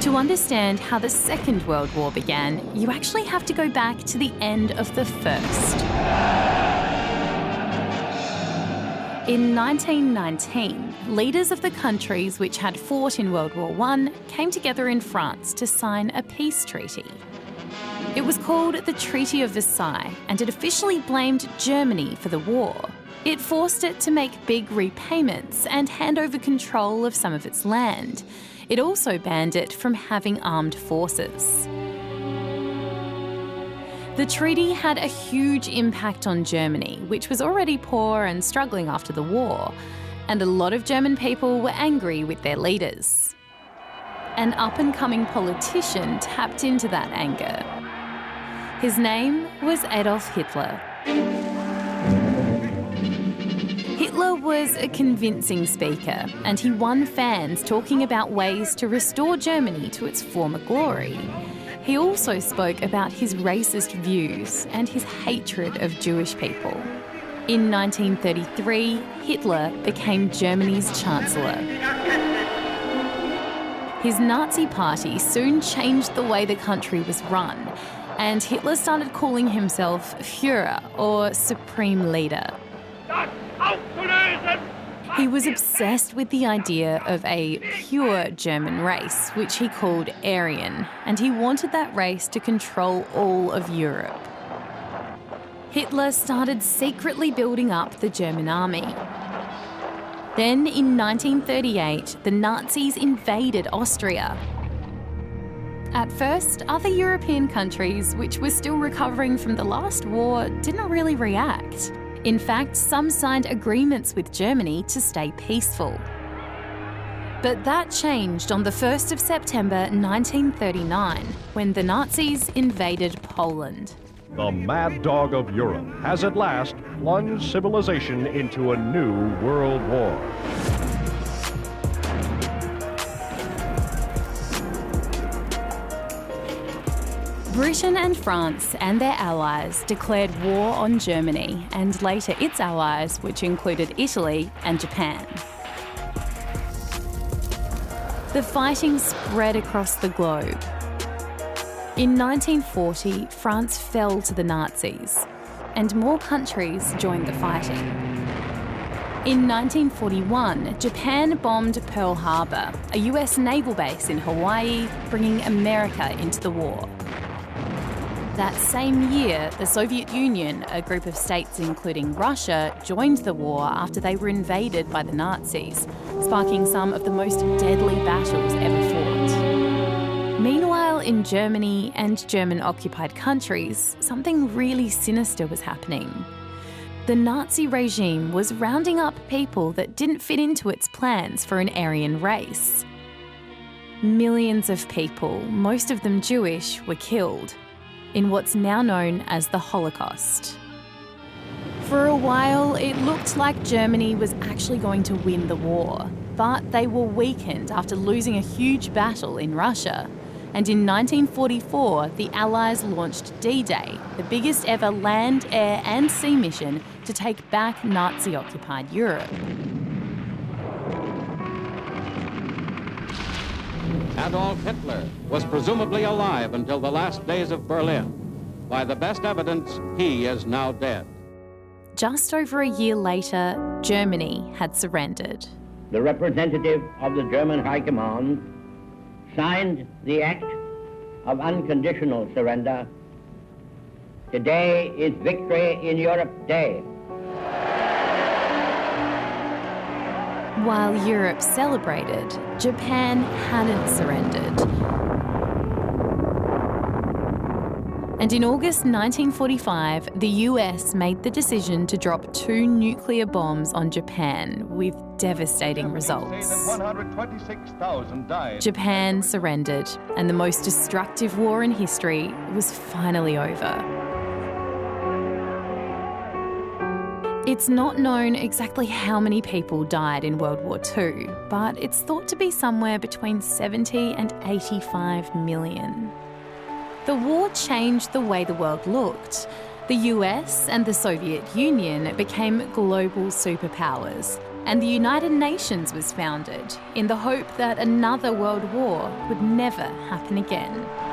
To understand how the Second World War began, you actually have to go back to the end of the First. In 1919, leaders of the countries which had fought in World War I came together in France to sign a peace treaty. It was called the Treaty of Versailles, and it officially blamed Germany for the war. It forced it to make big repayments and hand over control of some of its land. It also banned it from having armed forces. The treaty had a huge impact on Germany, which was already poor and struggling after the war, and a lot of German people were angry with their leaders. An up-and-coming politician tapped into that anger. His name was Adolf Hitler. Hitler was a convincing speaker, and he won fans talking about ways to restore Germany to its former glory. He also spoke about his racist views and his hatred of Jewish people. In 1933, Hitler became Germany's Chancellor. His Nazi party soon changed the way the country was run, and Hitler started calling himself Führer, or Supreme Leader. He was obsessed with the idea of a pure German race, which he called Aryan, and he wanted that race to control all of Europe. Hitler started secretly building up the German army. Then, in 1938, the Nazis invaded Austria. At first, other European countries, which were still recovering from the last war, didn't really react. In fact, some signed agreements with Germany to stay peaceful. But that changed on the 1st of September 1939, when the Nazis invaded Poland. The mad dog of Europe has at last plunged civilization into a new world war. Britain and France and their allies declared war on Germany and later its allies, which included Italy and Japan. The fighting spread across the globe. In 1940, France fell to the Nazis, and more countries joined the fighting. In 1941, Japan bombed Pearl Harbor, a US naval base in Hawaii, bringing America into the war. That same year, the Soviet Union, a group of states including Russia, joined the war after they were invaded by the Nazis, sparking some of the most deadly battles ever fought. Meanwhile, in Germany and German-occupied countries, something really sinister was happening. The Nazi regime was rounding up people that didn't fit into its plans for an Aryan race. Millions of people, most of them Jewish, were killed in what's now known as the Holocaust. For a while, it looked like Germany was actually going to win the war, but they were weakened after losing a huge battle in Russia. And in 1944, the Allies launched D-Day, the biggest ever land, air and sea mission to take back Nazi-occupied Europe. Adolf Hitler was presumably alive until the last days of Berlin. By the best evidence, he is now dead. Just over a year later, Germany had surrendered. The representative of the German High Command signed the act of unconditional surrender. Today is Victory in Europe Day. While Europe celebrated, Japan hadn't surrendered. And in August 1945, the US made the decision to drop 2 nuclear bombs on Japan with devastating results. 126,000 died. Japan surrendered, and the most destructive war in history was finally over. It's not known exactly how many people died in World War II, but it's thought to be somewhere between 70 and 85 million. The war changed the way the world looked. The US and the Soviet Union became global superpowers, and the United Nations was founded in the hope that another world war would never happen again.